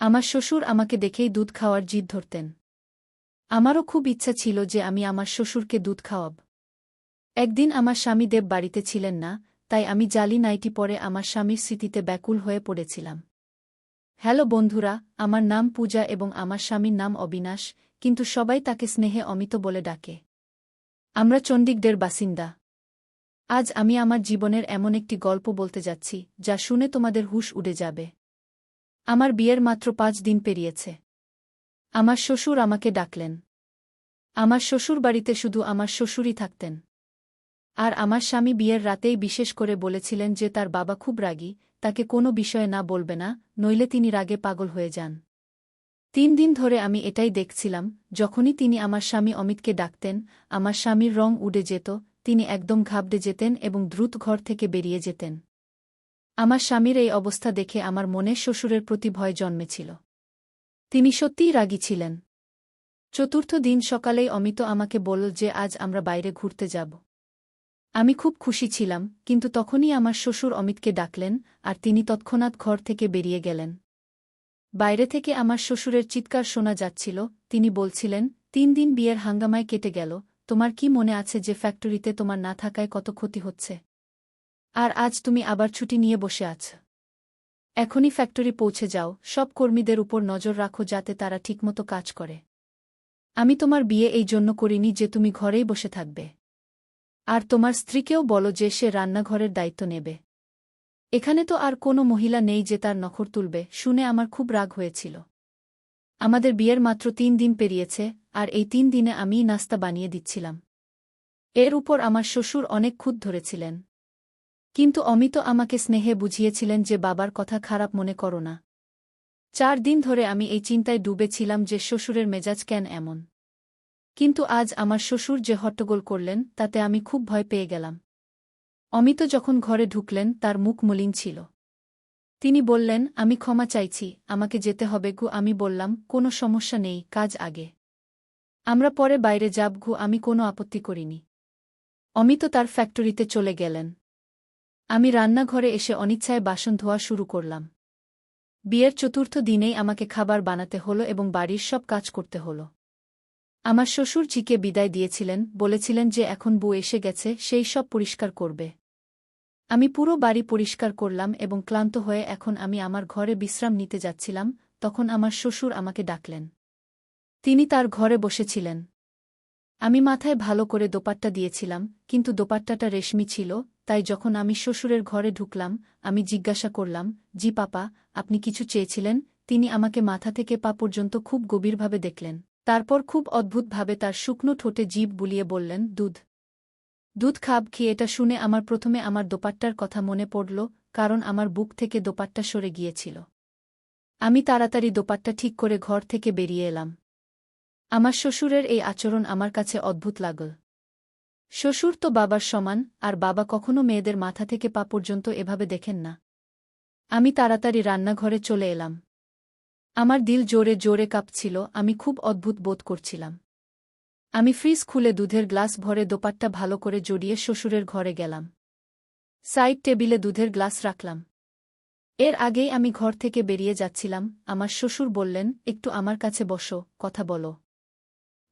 আমার শ্বশুর আমাকে দেখেই দুধ খাওয়ার জিদ ধরতেন। আমারও খুব ইচ্ছা ছিল যে আমি আমার শ্বশুরকে দুধ খাওয়াব। একদিন আমার স্বামী দেব বাড়িতে ছিলেন না, তাই আমি জালি নাইটি পরে আমার স্বামীর স্মৃতিতে ব্যাকুল হয়ে পড়েছিলাম। হ্যালো বন্ধুরা, আমার নাম পূজা এবং আমার স্বামীর নাম অবিনাশ, কিন্তু সবাই তাকে স্নেহে অমিত বলে ডাকে। আমরা চণ্ডীগড়ের বাসিন্দা। আজ আমি আমার জীবনের এমন একটি গল্প বলতে যাচ্ছি যা শুনে তোমাদের হুঁশ উড়ে যাবে। আমার বিয়ের মাত্র ৫ দিন পেরিয়েছে। আমার শ্বশুর আমাকে ডাকলেন। আমার শ্বশুরবাড়িতে শুধু আমার শ্বশুরই থাকতেন। আর আমার স্বামী বিয়ের রাতেই বিশেষ করে বলেছিলেন যে তার বাবা খুব রাগী, তাকে কোনো বিষয়ে না বলবে না, নইলে তিনি রাগে পাগল হয়ে যান। ৩ দিন ধরে আমি এটাই দেখছিলাম, যখনই তিনি আমার স্বামী অমিতকে ডাকতেন, আমার স্বামীর রং উড়ে যেত, তিনি একদম ঘাবড়ে যেতেন এবং দ্রুত ঘর থেকে বেরিয়ে যেতেন। আমার স্বামীর এই অবস্থা দেখে আমার মনে শ্বশুরের প্রতি ভয় জন্মেছিল। তিনি সত্যিই রাগী ছিলেন। চতুর্থ দিন সকালেই অমিত আমাকে বলল যে আজ আমরা বাইরে ঘুরতে যাব। আমি খুব খুশি ছিলাম, কিন্তু তখনই আমার শ্বশুর অমিতকে ডাকলেন, আর তিনি তৎক্ষণাৎ ঘর থেকে বেরিয়ে গেলেন। বাইরে থেকে আমার শ্বশুরের চিৎকার শোনা যাচ্ছিল, তিনি বলছিলেন, ৩ দিন বিয়ের হাঙ্গামায় কেটে গেল, তোমার কি মনে আছে যে ফ্যাক্টরিতে তোমার না থাকায় কত ক্ষতি হচ্ছে? আর আজ তুমি আবার ছুটি নিয়ে বসে আছ। এখনই ফ্যাক্টরি পৌঁছে যাও, সব কর্মীদের উপর নজর রাখো যাতে তারা ঠিকমতো কাজ করে। আমি তোমার বিয়ে এই জন্য করিনি যে তুমি ঘরেই বসে থাকবে। আর তোমার স্ত্রীকেও বলো যে সে রান্নাঘরের দায়িত্ব নেবে। এখানে তো আর কোনো মহিলা নেই যে তার নখর তুলবে। শুনে আমার খুব রাগ হয়েছিল। আমাদের বিয়ের মাত্র ৩ দিন পেরিয়েছে, আর এই ৩ দিনে আমিই নাস্তা বানিয়ে দিচ্ছিলাম। এর উপর আমার শ্বশুর অনেক খুঁত ধরেছিলেন। কিন্তু অমিত আমাকে স্নেহে বুঝিয়েছিলেন যে বাবার কথা খারাপ মনে করো না। ৪ দিন ধরে আমি এই চিন্তায় ডুবেছিলাম যে শ্বশুরের মেজাজ কেন এমন। কিন্তু আজ আমার শ্বশুর যে হট্টগোল করলেন তাতে আমি খুব ভয় পেয়ে গেলাম। অমিত যখন ঘরে ঢুকলেন তার মুখ মলিন ছিল। তিনি বললেন, আমি ক্ষমা চাইছি, আমাকে যেতে হবে গু। আমি বললাম, কোনো সমস্যা নেই, কাজ আগে। আমরা পরে বাইরে যাব গু। আমি কোনো আপত্তি করিনি। অমিত তার ফ্যাক্টরিতে চলে গেলেন। আমি রান্নাঘরে এসে অনিচ্ছায় বাসন ধোয়া শুরু করলাম। বিয়ের চতুর্থ দিনেই আমাকে খাবার বানাতে হলো এবং বাড়ির সব কাজ করতে হলো। আমার শ্বশুর জিকে বিদায় দিয়েছিলেন, বলেছিলেন যে এখন বউ এসে গেছে, সেই সব পরিষ্কার করবে। আমি পুরো বাড়ি পরিষ্কার করলাম এবং ক্লান্ত হয়ে এখন আমি আমার ঘরে বিশ্রাম নিতে যাচ্ছিলাম, তখন আমার শ্বশুর আমাকে ডাকলেন। তিনি তার ঘরে বসেছিলেন। আমি মাথায় ভালো করে দোপাট্টা দিয়েছিলাম, কিন্তু দোপাট্টাটা রেশমি ছিল, তাই যখন আমি শ্বশুরের ঘরে ঢুকলাম, আমি জিজ্ঞাসা করলাম, জি পাপা, আপনি কিছু চেয়েছিলেন? তিনি আমাকে মাথা থেকে পা পর্যন্ত খুব গভীরভাবে দেখলেন। তারপর খুব অদ্ভুতভাবে তার শুকনো ঠোঁটে জিভ বুলিয়ে বললেন, দুধ। দুধ খাব কি? এটা শুনে আমার প্রথমে আমার দোপাট্টার কথা মনে পড়ল, কারণ আমার বুক থেকে দোপাট্টা সরে গিয়েছিল। আমি তাড়াতাড়ি দোপাট্টা ঠিক করে ঘর থেকে বেরিয়ে এলাম। আমার শ্বশুরের এই আচরণ আমার কাছে অদ্ভুত লাগল। শ্বশুর তো বাবার সমান, আর বাবা কখনো মেয়েদের মাথা থেকে পা পর্যন্ত এভাবে দেখেন না। আমি তাড়াতাড়ি রান্নাঘরে চলে এলাম। আমার দিল জোরে জোরে কাঁপছিল, আমি খুব অদ্ভুত বোধ করছিলাম। আমি ফ্রিজ খুলে দুধের গ্লাস ভরে দোপাট্টা ভালো করে জড়িয়ে শ্বশুরের ঘরে গেলাম। সাইড টেবিলে দুধের গ্লাস রাখলাম। এর আগেই আমি ঘর থেকে বেরিয়ে যাচ্ছিলাম, আমার শ্বশুর বললেন, একটু আমার কাছে বসো, কথা বলো।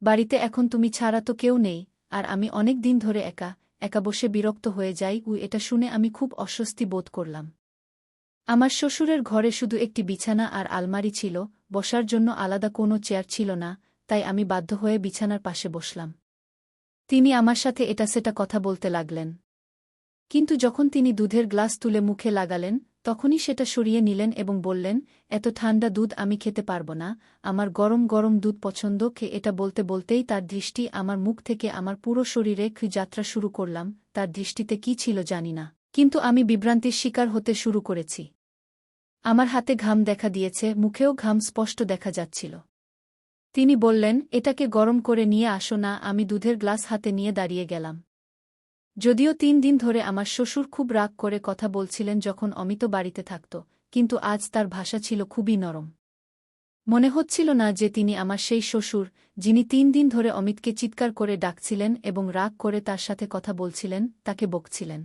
বাড়িতে এখন তুমি ছাড়া তো কেউ নেই, আর আমি অনেক দিন ধরে একা একা বসে বিরক্ত হয়ে যাই। এটা শুনে আমি খুব অস্বস্তি বোধ করলাম। আমার শ্বশুরের ঘরে শুধু একটি বিছানা আর আলমারি ছিল, বসার জন্য আলাদা কোনো চেয়ার ছিল না, তাই আমি বাধ্য হয়ে বিছানার পাশে বসলাম। তিনি আমার সাথে এটা সেটা কথা বলতে লাগলেন। কিন্তু যখন তিনি দুধের গ্লাস তুলে মুখে লাগালেন, তখনই সেটা সরিয়ে নিলেন এবং বললেন, এত ঠান্ডা দুধ আমি খেতে পারব না, আমার গরম গরম দুধ পছন্দ। এটা বলতে বলতেই তার দৃষ্টি আমার মুখ থেকে আমার পুরো শরীরে যাত্রা শুরু করলাম। তার দৃষ্টিতে কি ছিল জানি না, কিন্তু আমি বিভ্রান্তির শিকার হতে শুরু করেছি। আমার হাতে ঘাম দেখা দিয়েছে, মুখেও ঘাম স্পষ্ট দেখা যাচ্ছিল। তিনি বললেন, এটাকে গরম করে নিয়ে আসো না। আমি দুধের গ্লাস হাতে নিয়ে দাঁড়িয়ে গেলাম। যদিও ৩ দিন ধরে আমার শ্বশুর খুব রাগ করে কথা বলছিলেন যখন অমিত বাড়িতে থাকত, কিন্তু আজ তার ভাষা ছিল খুবই নরম। মনে হচ্ছিল না যে তিনি আমার সেই শ্বশুর, যিনি ৩ দিন ধরে অমিতকে চিৎকার করে ডাকছিলেন এবং রাগ করে তার সাথে কথা বলছিলেন, তাকে বকছিলেন।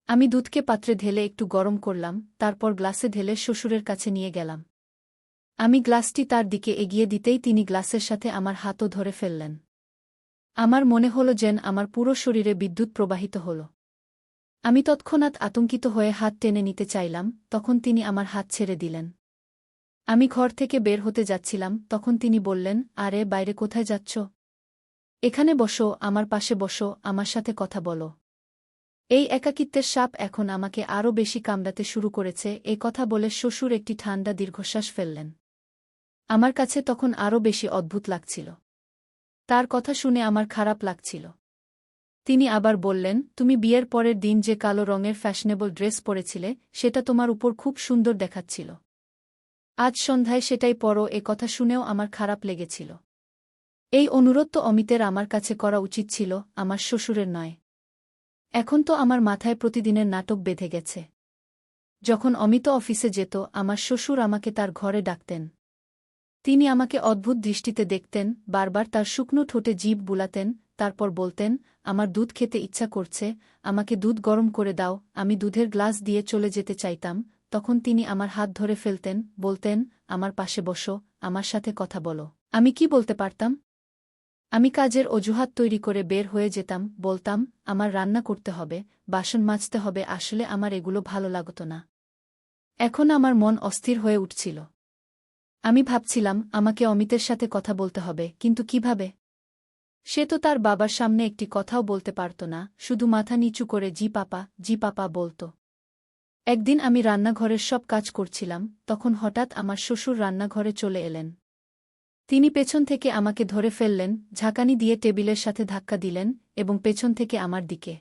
আমি দুধকে পাত্রে ঢেলে একটু গরম করলাম, তারপর গ্লাসে ঢেলে শ্বশুরের কাছে নিয়ে গেলাম। আমি গ্লাসটি তার দিকে এগিয়ে দিতেই তিনি গ্লাসের সাথে আমার হাতও ধরে ফেললেন। আমার মনে হল যেন আমার পুরো শরীরে বিদ্যুৎ প্রবাহিত হল। আমি তৎক্ষণাৎ আতঙ্কিত হয়ে হাত টেনে নিতে চাইলাম, তখন তিনি আমার হাত ছেড়ে দিলেন। আমি ঘর থেকে বের হতে যাচ্ছিলাম, তখন তিনি বললেন, আরে বাইরে কোথায় যাচ্ছ? এখানে বসো, আমার পাশে বসো, আমার সাথে কথা বলো। এই একাকিত্বের সাপ এখন আমাকে আরও বেশি কামড়াতে শুরু করেছে। এ কথা বলে শ্বশুর একটি ঠান্ডা দীর্ঘশ্বাস ফেললেন। আমার কাছে তখন আরও বেশি অদ্ভুত লাগছিল। তার কথা শুনে আমার খারাপ লাগছিল। তিনি আবার বললেন, তুমি বিয়ের পরের দিন যে কালো রঙের ফ্যাশনেবল ড্রেস পরেছিলে সেটা তোমার উপর খুব সুন্দর দেখাচ্ছিল। আজ সন্ধ্যায় সেটাই পরো। এ কথা শুনেও আমার খারাপ লেগেছিল। এই অনুরোধ তো অমিতের আমার কাছে করা উচিত ছিল, আমার শ্বশুরের নয়। এখন তো আমার মাথায় প্রতিদিনের নাটক বেঁধে গেছে। যখন অমিত অফিসে যেত আমার শ্বশুর আমাকে তার ঘরে ডাকতেন। তিনি আমাকে অদ্ভুত দৃষ্টিতে দেখতেন, বারবার তার শুকনো ঠোঁটে জিভ বুলাতেন, তারপর বলতেন, আমার দুধ খেতে ইচ্ছা করছে, আমাকে দুধ গরম করে দাও। আমি দুধের গ্লাস দিয়ে চলে যেতে চাইতাম, তখন তিনি আমার হাত ধরে ফেলতেন, বলতেন, আমার পাশে বসো, আমার সাথে কথা বলো। আমি কি বলতে পারতাম? আমি কাজের অজুহাত তৈরি করে বের হয়ে যেতাম, বলতাম, আমার রান্না করতে হবে, বাসন মাজতে হবে। আসলে আমার এগুলো ভালো লাগত না। এখন আমার মন অস্থির হয়ে উঠছিল। আমি ভাবছিলাম, আমাকে অমিতের সাথে কথা বলতে হবে, কিন্তু কিভাবে? সে তো তার বাবার সামনে একটি কথাও বলতে পারত না, শুধু মাথা নিচু করে জি পাপা বলত। একদিন আমি রান্নাঘরের সব কাজ করছিলাম, তখন হঠাৎ আমার শ্বশুর রান্নাঘরে চলে এলেন। তিনি পেছন থেকে আমাকে ধরে ফেললেন, ঝাঁকানি দিয়ে টেবিলের সাথে ধাক্কা দিলেন এবং পেছন থেকে আমার দিকে।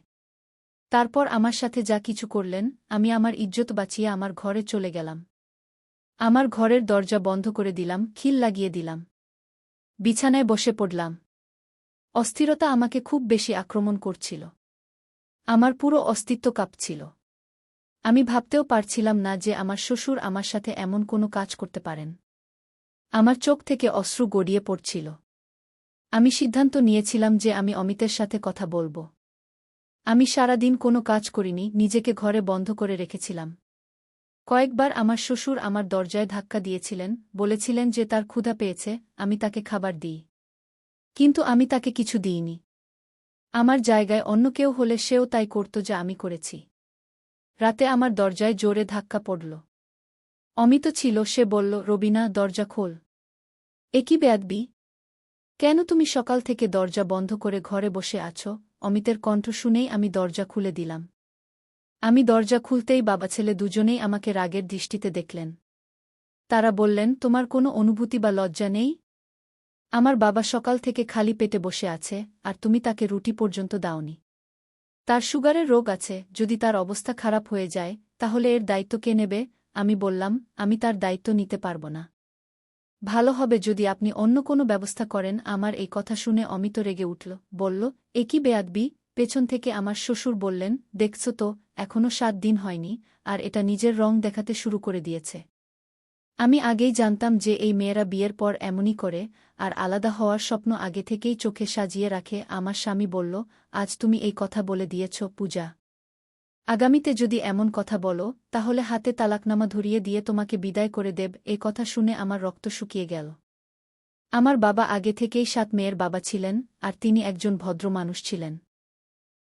তারপর আমার সাথে যা কিছু করলেন, আমি আমার ইজ্জত বাঁচিয়ে আমার ঘরে চলে গেলাম। আমার ঘরের দরজা বন্ধ করে দিলাম, খিল লাগিয়ে দিলাম। বিছানায় বসে পড়লাম। অস্থিরতা আমাকে খুব বেশি আক্রমণ করছিল। আমার পুরো অস্তিত্ব কাঁপছিল। আমি ভাবতেও পারছিলাম না যে আমার শ্বশুর আমার সাথে এমন কোনো কাজ করতে পারেন। আমার চোখ থেকে অশ্রু গড়িয়ে পড়ছিল। আমি সিদ্ধান্ত নিয়েছিলাম যে আমি অমিতের সাথে কথা বলব। আমি সারাদিন কোনো কাজ করিনি, নিজেকে ঘরে বন্ধ করে রেখেছিলাম। কয়েকবার আমার শ্বশুর আমার দরজায় ধাক্কা দিয়েছিলেন, বলেছিলেন যে তার ক্ষুধা পেয়েছে, আমি তাকে খাবার দিই। কিন্তু আমি তাকে কিছু দিইনি। আমার জায়গায় অন্য কেউ হলে সেও তাই করত যা আমি করেছি। রাতে আমার দরজায় জোরে ধাক্কা পড়ল। অমিত ছিল, সে বলল, রবিনা, দরজা খোল। এ কি বেয়াদবি! কেন তুমি সকাল থেকে দরজা বন্ধ করে ঘরে বসে আছো? অমিতের কণ্ঠ শুনেই আমি দরজা খুলে দিলাম। আমি দরজা খুলতেই বাবা ছেলে দুজনেই আমাকে রাগের দৃষ্টিতে দেখলেন। তারা বললেন, তোমার কোনো অনুভূতি বা লজ্জা নেই? আমার বাবা সকাল থেকে খালি পেটে বসে আছে, আর তুমি তাকে রুটি পর্যন্ত দাওনি। তার সুগারের রোগ আছে, যদি তার অবস্থা খারাপ হয়ে যায় তাহলে এর দায়িত্ব কে নেবে? আমি বললাম, আমি তার দায়িত্ব নিতে পারব না। ভালো হবে যদি আপনি অন্য কোনো ব্যবস্থা করেন। আমার এই কথা শুনে অমিত রেগে উঠল, বলল, এ কি বেয়াদবি! পেছন থেকে আমার শ্বশুর বললেন, দেখছ তো, এখনও 7 দিন হয়নি, আর এটা নিজের রং দেখাতে শুরু করে দিয়েছে। আমি আগেই জানতাম যে এই মেয়েরা বিয়ের পর এমনই করে, আর আলাদা হওয়ার স্বপ্ন আগে থেকেই চোখে সাজিয়ে রাখে। আমার স্বামী বলল, আজ তুমি এই কথা বলে দিয়েছ, পূজা। আগামীতে যদি এমন কথা বলো তাহলে হাতে তালাকনামা ধরিয়ে দিয়ে তোমাকে বিদায় করে দেব। এ কথা শুনে আমার রক্ত শুকিয়ে গেল। আমার বাবা আগে থেকেই 7 মেয়ের বাবা ছিলেন, আর তিনি একজন ভদ্র মানুষ ছিলেন।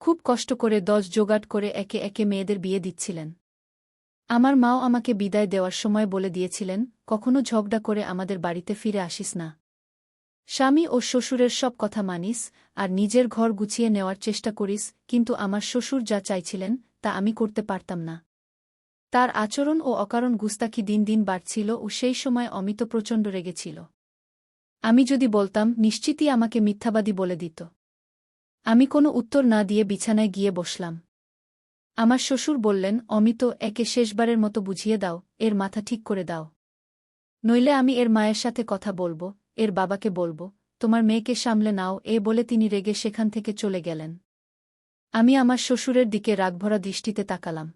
খুব কষ্ট করে 10 জোগাড় করে একে একে মেয়েদের বিয়ে দিচ্ছিলেন। আমার মাও আমাকে বিদায় দেওয়ার সময় বলে দিয়েছিলেন, কখনো ঝগড়া করে আমাদের বাড়িতে ফিরে আসিস না। স্বামী ও শ্বশুরের সব কথা মানিস, আর নিজের ঘর গুছিয়ে নেওয়ার চেষ্টা করিস। কিন্তু আমার শ্বশুর যা চাইছিলেন তা আমি করতে পারতাম না। তার আচরণ ও অকারণ গুস্তাখি দিন দিন বাড়ছিল, ও সেই সময় অমিত প্রচণ্ড রেগেছিল। আমি যদি বলতাম, নিশ্চিতই আমাকে মিথ্যাবাদী বলে দিত। আমি কোনো উত্তর না দিয়ে বিছানায় গিয়ে বসলাম। আমার শ্বশুর বললেন, অমিত, একে শেষবারের মতো বুঝিয়ে দাও, এর মাথা ঠিক করে দাও। নইলে আমি এর মায়ের সাথে কথা বলবো, এর বাবাকে বলবো, তোমার মেয়েকে সামলে নাও। এ বলে তিনি রেগে সেখান থেকে চলে গেলেন। আমি আমার শ্বশুরের দিকে রাগভরা দৃষ্টিতে তাকালাম।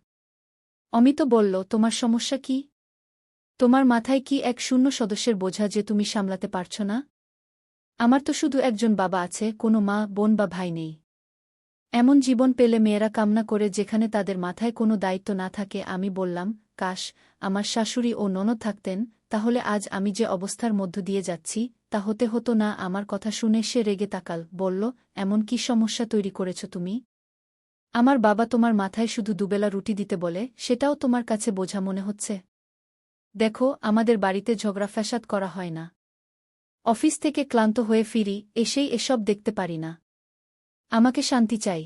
অমিত বলল, তোমার সমস্যা কি? তোমার মাথায় কি এক শূন্য সদস্যের বোঝা যে তুমি সামলাতে পারছ না? আমার তো শুধু একজন বাবা আছে, কোনো মা, বোন বা ভাই নেই। এমন জীবন পেলে মেয়েরা কামনা করে যেখানে তাদের মাথায় কোনো দায়িত্ব না থাকে। আমি বললাম, কাশ আমার শাশুড়ি ও ননদ থাকতেন, তাহলে আজ আমি যে অবস্থার মধ্য দিয়ে যাচ্ছি তা হতে হতো না। আমার কথা শুনে সে রেগে তাকাল, বলল, এমন কি সমস্যা তৈরি করেছ তুমি? আমার বাবা তোমার মাথায় শুধু দুবেলা রুটি দিতে বলে, সেটাও তোমার কাছে বোঝা মনে হচ্ছে? দেখো, আমাদের বাড়িতে ঝগড়া ফ্যাসাদ করা হয় না। অফিস থেকে ক্লান্ত হয়ে ফিরি, এসেই এসব দেখতে পারি না। আমাকে শান্তি চাই।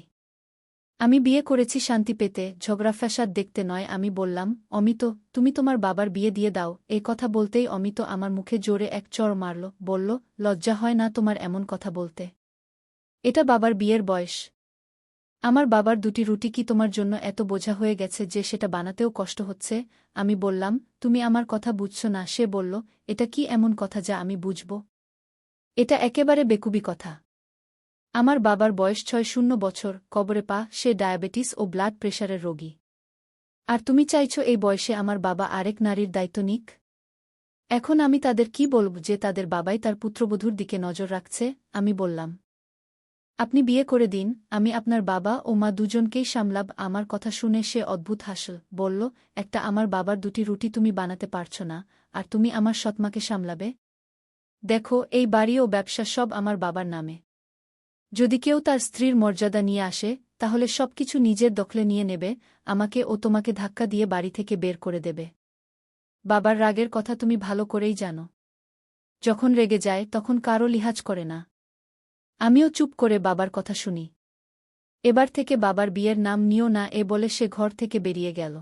আমি বিয়ে করেছি শান্তি পেতে, ঝগড়া ফ্যাসাদ দেখতে নয়। আমি বললাম, অমিত, তুমি তোমার বাবার বিয়ে দিয়ে দাও। এই কথা বলতেই অমিত আমার মুখে জোরে এক চড় মারল, বলল, লজ্জা হয় না তোমার এমন কথা বলতে? এটা বাবার বিয়ের বয়স। আমার বাবার দুটি রুটি কি তোমার জন্য এত বোঝা হয়ে গেছে যে সেটা বানাতেও কষ্ট হচ্ছে? আমি বললাম, তুমি আমার কথা বুঝছ না। সে বলল, এটা কি এমন কথা যা আমি বুঝব? এটা একেবারে বেকুবি কথা। আমার বাবার বয়স ৬০ বছর, কবরে পা, সে ডায়াবেটিস ও ব্লাড প্রেশারের রোগী। আর তুমি চাইছ এই বয়সে আমার বাবা আরেক নারীর দায়িত্ব নিক? এখন আমি তাদের কি বলব যে তাদের বাবাই তার পুত্রবধূর দিকে নজর রাখছে? আমি বললাম, আপনি বিয়ে করে দিন, আমি আপনার বাবা ও মা দুজনকেই সামলাব। আমার কথা শুনে সে অদ্ভুত হাসল, বলল, একটা আমার বাবার দুটি রুটি তুমি বানাতে পারছ না, আর তুমি আমার সৎমাকে সামলাবে? দেখো, এই বাড়ি ও ব্যবসা সব আমার বাবার নামে। যদি কেউ তার স্ত্রীর মর্যাদা নিয়ে আসে, তাহলে সবকিছু নিজের দখলে নিয়ে নেবে, আমাকে ও তোমাকে ধাক্কা দিয়ে বাড়ি থেকে বের করে দেবে। বাবার রাগের কথা তুমি ভালো করেই জানো। যখন রেগে যায় তখন কারও লিহাজ করে না। আমিও চুপ করে বাবার কথা শুনি। এবার থেকে বাবার বিয়ের নাম নিও না, এ বলে সে ঘর থেকে বেরিয়ে গেল।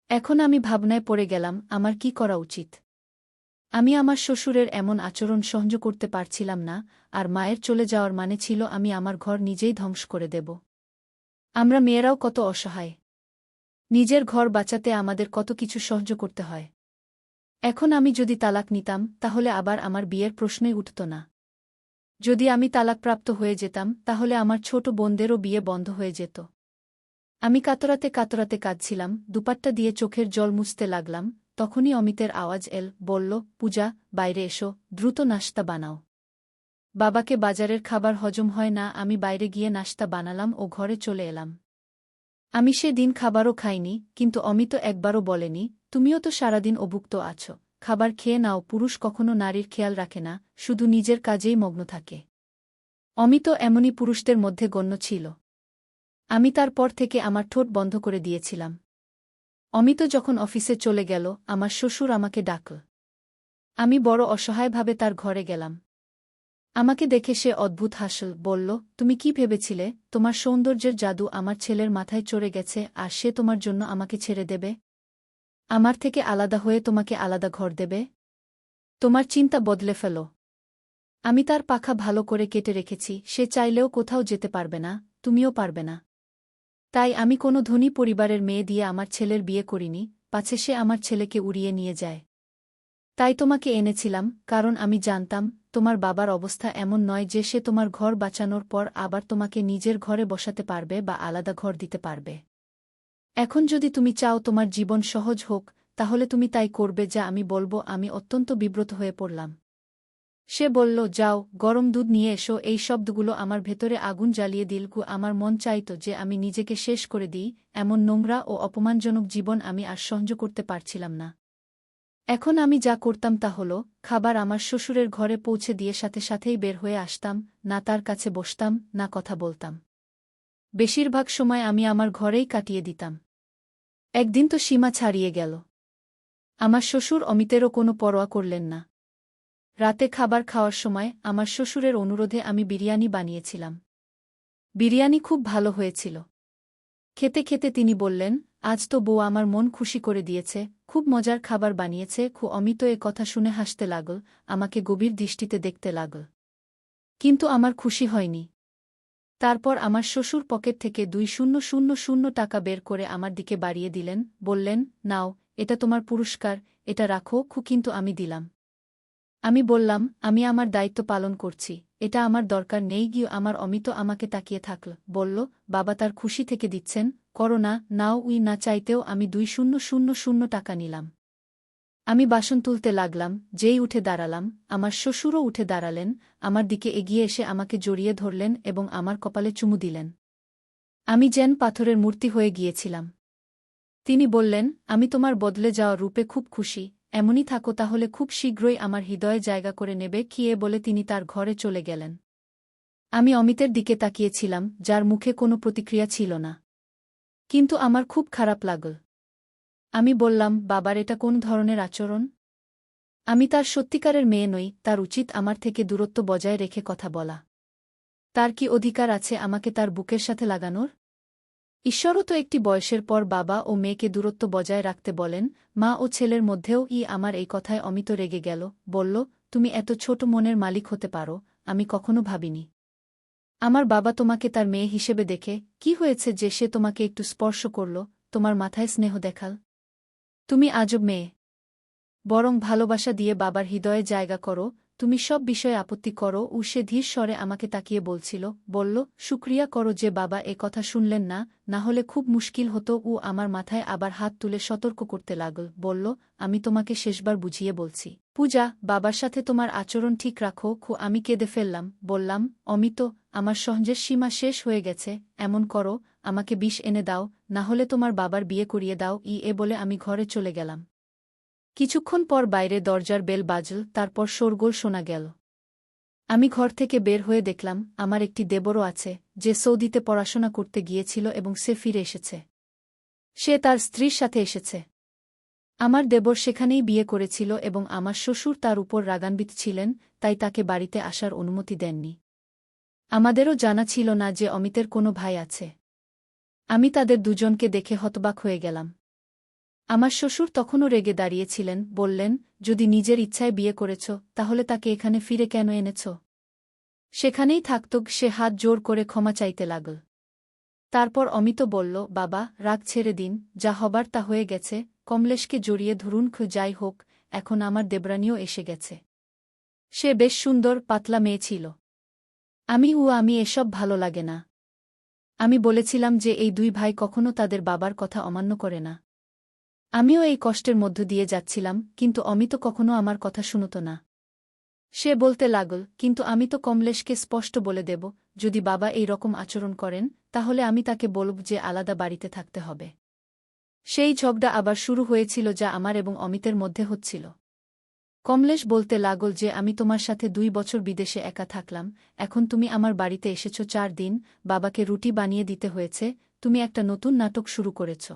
এখন আমি ভাবনায় পড়ে গেলাম, আমার কি করা উচিত। আমি আমার শ্বশুরের এমন আচরণ সহ্য করতে পারছিলাম না, আর মায়ের চলে যাওয়ার মানে ছিল আমি আমার ঘর নিজেই ধ্বংস করে দেব। আমরা মেয়েরাও কত অসহায়। নিজের ঘর বাঁচাতে আমাদের কত কিছু সহ্য করতে হয়। এখন আমি যদি তালাক নিতাম, তাহলে আবার আমার বিয়ের প্রশ্নই উঠত না। যদি আমি তালাকপ্রাপ্ত হয়ে যেতাম, তাহলে আমার ছোট বোনদেরও বিয়ে বন্ধ হয়ে যেত। আমি কাতরাতে কাতরাতে কাঁদছিলাম, দুপাট্টা দিয়ে চোখের জল মুছতে লাগলাম। তখনই অমিতের আওয়াজ এল, বলল, পূজা, বাইরে এসো, দ্রুত নাশতা বানাও। বাবাকে বাজারের খাবার হজম হয় না। আমি বাইরে গিয়ে নাশতা বানালাম ও ঘরে চলে এলাম। আমি সে দিন খাবারও খাইনি, কিন্তু অমিত একবারও বলেনি, তুমিও তো সারাদিন অভুক্ত আছো, খাবার খেয়ে নাও। পুরুষ কখনো নারীর খেয়াল রাখে না, শুধু নিজের কাজেই মগ্ন থাকে। অমিত এমনই পুরুষদের মধ্যে গণ্য ছিল। আমি তারপর থেকে আমার ঠোঁট বন্ধ করে দিয়েছিলাম। অমিত যখন অফিসে চলে গেল, আমার শ্বশুর আমাকে ডাকল। আমি বড় অসহায়ভাবে তার ঘরে গেলাম। আমাকে দেখে সে অদ্ভুত হাসল, বলল, তুমি কি ভেবেছিলে তোমার সৌন্দর্যের জাদু আমার ছেলের মাথায় চড়ে গেছে আর সে তোমার জন্য আমাকে ছেড়ে দেবে? আমার থেকে আলাদা হয়ে তোমাকে আলাদা ঘর দেবে? তোমার চিন্তা বদলে ফেলো। আমি তার পাখা ভালো করে কেটে রেখেছি, সে চাইলেও কোথাও যেতে পারবে না, তুমিও পারবে না। তাই আমি কোনো ধনী পরিবারের মেয়ে দিয়ে আমার ছেলের বিয়ে করিনি, পাছে সে আমার ছেলেকে উড়িয়ে নিয়ে যায়। তাই তোমাকে এনেছিলাম, কারণ আমি জানতাম তোমার বাবার অবস্থা এমন নয় যে সে তোমার ঘর বাঁচানোর পর আবার তোমাকে নিজের ঘরে বসাতে পারবে বা আলাদা ঘর দিতে পারবে। এখন যদি তুমি চাও তোমার জীবন সহজ হোক, তাহলে তুমি তাই করবে যা আমি বলবো। আমি অত্যন্ত বিব্রত হয়ে পড়লাম। সে বলল, যাও, গরম দুধ নিয়ে এসো। এই শব্দগুলো আমার ভেতরে আগুন জ্বালিয়ে দিল। আমার মন চাইত যে আমি নিজেকে শেষ করে দিই। এমন নোংরা ও অপমানজনক জীবন আমি আর সহ্য করতে পারছিলাম না। এখন আমি যা করতাম তা হল, খাবার আমার শ্বশুরের ঘরে পৌঁছে দিয়ে সাথে সাথেই বের হয়ে আসতাম, না তার কাছে বসতাম, না কথা বলতাম। বেশিরভাগ সময় আমি আমার ঘরেই কাটিয়ে দিতাম। একদিন তো সীমা ছাড়িয়ে গেল। আমার শ্বশুর অমিতেরও কোনো পরোয়া করলেন না। রাতে খাবার খাওয়ার সময় আমার শ্বশুরের অনুরোধে আমি বিরিয়ানি বানিয়েছিলাম। বিরিয়ানি খুব ভালো হয়েছিল। খেতে খেতে তিনি বললেন, আজ তো বউ আমার মন খুশি করে দিয়েছে, খুব মজার খাবার বানিয়েছে। অমিত এ কথা শুনে হাসতে লাগল, আমাকে গভীর দৃষ্টিতে দেখতে লাগল। কিন্তু আমার খুশি হয়নি। তারপর আমার শ্বশুর পকেট থেকে ২,০০০ টাকা বের করে আমার দিকে বাড়িয়ে দিলেন, বললেন, নাও, এটা তোমার পুরস্কার, এটা রাখো। কিন্তু আমি দিলাম। আমি বললাম, আমি আমার দায়িত্ব পালন করছি, এটা আমার দরকার নেই। আমার অমিত আমাকে তাকিয়ে থাকল, বলল, বাবা তার খুশি থেকে দিচ্ছেন, করো না। নাও। না চাইতেও আমি ২,০০০ টাকা নিলাম। আমি বাসন তুলতে লাগলাম, যেই উঠে দাঁড়ালাম, আমার শ্বশুরও উঠে দাঁড়ালেন, আমার দিকে এগিয়ে এসে আমাকে জড়িয়ে ধরলেন এবং আমার কপালে চুমু দিলেন। আমি যেন পাথরের মূর্তি হয়ে গিয়েছিলাম। তিনি বললেন, আমি তোমার বদলে যাওয়া রূপে খুব খুশি, এমনই থাকো তাহলে খুব শীঘ্রই আমার হৃদয়ে জায়গা করে নেবে কি এ বলে তিনি তার ঘরে চলে গেলেন। আমি অমিতের দিকে তাকিয়েছিলাম, যার মুখে কোনো প্রতিক্রিয়া ছিল না। কিন্তু আমার খুব খারাপ লাগল। আমি বললাম, বাবার এটা কোন ধরনের আচরণ? আমি তার সত্যিকারের মেয়ে নই, তার উচিত আমার থেকে দূরত্ব বজায় রেখে কথা বলা। তার কি অধিকার আছে আমাকে তার বুকের সাথে লাগানোর? ঈশ্বরও তো একটি বয়সের পর বাবা ও মেয়েকে দূরত্ব বজায় রাখতে বলেন। মা ও ছেলের মধ্যেও আমার এই কথায় অমিত রেগে গেল, বলল, তুমি এত ছোট মনের মালিক হতে পারো, আমি কখনো ভাবিনি। আমার বাবা তোমাকে তার মেয়ে হিসেবে দেখে, কি হয়েছে যে সে তোমাকে একটু স্পর্শ করল, তোমার মাথায় স্নেহ দেখাল? তুমি আজব মেয়ে। বরং ভালোবাসা দিয়ে বাবার হৃদয়ে জায়গা করো। তুমি সব বিষয়ে আপত্তি করো। সে ধীর স্বরে আমাকে তাকিয়ে বলল, শুক্রিয়া করো যে বাবা এ কথা শুনলেন না, না হলে খুব মুশকিল হতো। আমার মাথায় আবার হাত তুলে সতর্ক করতে লাগল, বলল, আমি তোমাকে শেষবার বুঝিয়ে বলছি, পূজা, বাবার সাথে তোমার আচরণ ঠিক রাখো। আমি কেঁদে ফেললাম, বললাম, অমিত, আমার সহ্যের সীমা শেষ হয়ে গেছে। এমন করো, আমাকে বিষ এনে দাও, না হলে তোমার বাবার বিয়ে করিয়ে দাও। এ বলে আমি ঘরে চলে গেলাম। কিছুক্ষণ পর বাইরে দরজার বেল বাজল, তারপর শোরগোল শোনা গেল। আমি ঘর থেকে বের হয়ে দেখলাম, আমার একটি দেবরও আছে, যে সৌদিতে পড়াশোনা করতে গিয়েছিল এবং সে ফিরে এসেছে। সে তার স্ত্রীর সাথে এসেছে। আমার দেবর সেখানেই বিয়ে করেছিল এবং আমার শ্বশুর তার উপর রাগান্বিত ছিলেন, তাই তাকে বাড়িতে আসার অনুমতি দেননি। আমাদেরও জানা ছিল না যে অমিতের কোনো ভাই আছে। আমি তাদের দুজনকে দেখে হতবাক হয়ে গেলাম। আমার শ্বশুর তখনও রেগে দাঁড়িয়েছিলেন, বললেন, যদি নিজের ইচ্ছায় বিয়ে করেছ, তাহলে তাকে এখানে ফিরে কেন এনেছ? সেখানেই থাকত। সে হাত জোর করে ক্ষমা চাইতে লাগল। তারপর অমিত বলল, বাবা, রাগ ছেড়ে দিন, যা হবার তা হয়ে গেছে। কমলেশকে জড়িয়ে ধরুন। যাই হোক, এখন আমার দেবরানীও এসে গেছে। সে বেশ সুন্দর, পাতলা মেয়ে ছিল। আমি এসব ভালো লাগে না। আমি বলেছিলাম যে এই দুই ভাই কখনো তাদের বাবার কথা অমান্য করে না। আমিও এই কষ্টের মধ্য দিয়ে যাচ্ছিলাম, কিন্তু অমিত কখনো আমার কথা শুনত না। সে বলতে লাগল, কিন্তু আমি তো কমলেশকে স্পষ্ট বলে দেব, যদি বাবা এই রকম আচরণ করেন, তাহলে আমি তাকে বলব যে আলাদা বাড়িতে থাকতে হবে। সেই ঝগড়া আবার শুরু হয়েছিল, যা আমার এবং অমিতের মধ্যে হচ্ছিল। কমলেশ বলতে লাগল যে আমি তোমার সাথে 2 বছর বিদেশে একা থাকলাম, এখন তুমি আমার বাড়িতে এসেছ 4 দিন, বাবাকে রুটি বানিয়ে দিতে হয়েছে, তুমি একটা নতুন নাটক শুরু করেছ।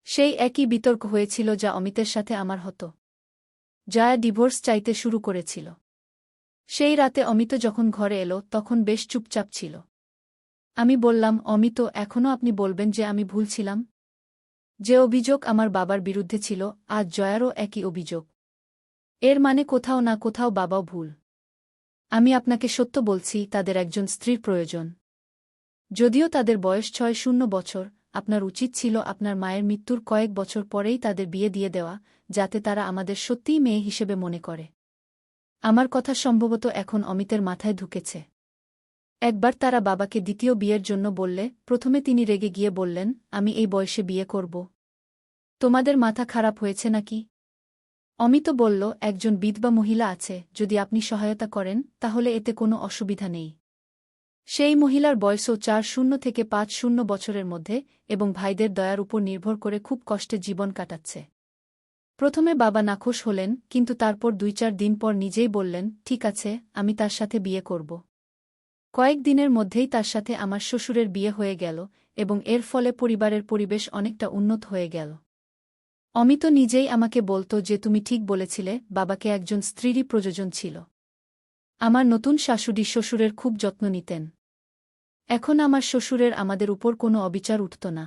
সেই একই বিতর্ক হয়েছিল যা অমিতের সাথে আমার হতো। জয়া ডিভোর্স চাইতে শুরু করেছিল। সেই রাতে অমিত যখন ঘরে এলো তখন বেশ চুপচাপ ছিল। আমি বললাম, অমিত, এখনও আপনি বলবেন যে আমি ভুল ছিলাম? যে অভিযোগ আমার বাবার বিরুদ্ধে ছিল, আজ জয়ারও একই অভিযোগ। এর মানে কোথাও না কোথাও বাবাও ভুল। আমি আপনাকে সত্য বলছি, তাদের একজন স্ত্রীর প্রয়োজন। যদিও তাদের বয়স 6-0 বছর, আপনার উচিত ছিল আপনার মায়ের মৃত্যুর কয়েক বছর পরেই তাদের বিয়ে দিয়ে দেওয়া, যাতে তারা আমাদের সত্যিই মেয়ে হিসেবে মনে করে। আমার কথা সম্ভবত এখন অমিতের মাথায় ঢুকেছে। একবার তারা বাবাকে দ্বিতীয় বিয়ের জন্য বললে, প্রথমে তিনি রেগে গিয়ে বললেন, আমি এই বয়সে বিয়ে করব? তোমাদের মাথা খারাপ হয়েছে নাকি? অমিত বলল, একজন বিধবা মহিলা আছে, যদি আপনি সহায়তা করেন, তাহলে এতে কোনো অসুবিধা নেই। সেই মহিলার বয়সও 4-0 থেকে 5-0 বছরের মধ্যে, এবং ভাইদের দয়ার উপর নির্ভর করে খুব কষ্টে জীবন কাটাচ্ছে। প্রথমে বাবা নাখোশ হলেন, কিন্তু তারপর 2-4 দিন পর নিজেই বললেন, ঠিক আছে, আমি তার সাথে বিয়ে করব। কয়েক দিনের মধ্যেই তার সাথে আমার শ্বশুরের বিয়ে হয়ে গেল, এবং এর ফলে পরিবারের পরিবেশ অনেকটা উন্নত হয়ে গেল। অমিত নিজেই আমাকে বলত যে তুমি ঠিক বলেছিলে, বাবাকে একজন স্ত্রীরই প্রয়োজন ছিল। আমার নতুন শাশুড়ি শ্বশুরের খুব যত্ন নিতেন। এখন আমার শ্বশুরের আমাদের উপর কোনো অবিচার উঠত না।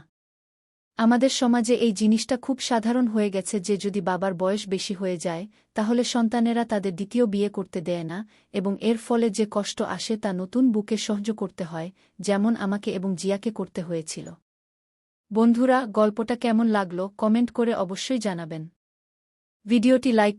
আমাদের সমাজে এই জিনিসটা খুব সাধারণ হয়ে গেছে যে যদি বাবার বয়স বেশি হয়ে যায়, তাহলে সন্তানেরা তাদের দ্বিতীয় বিয়ে করতে দেয় না, এবং এর ফলে যে কষ্ট আসে তা নতুন বুকে সহ্য করতে হয়, যেমন আমাকে এবং জিয়াকে করতে হয়েছিল। বন্ধুরা, গল্পটা কেমন লাগলো কমেন্ট করে অবশ্যই জানাবেন। ভিডিওটি লাইক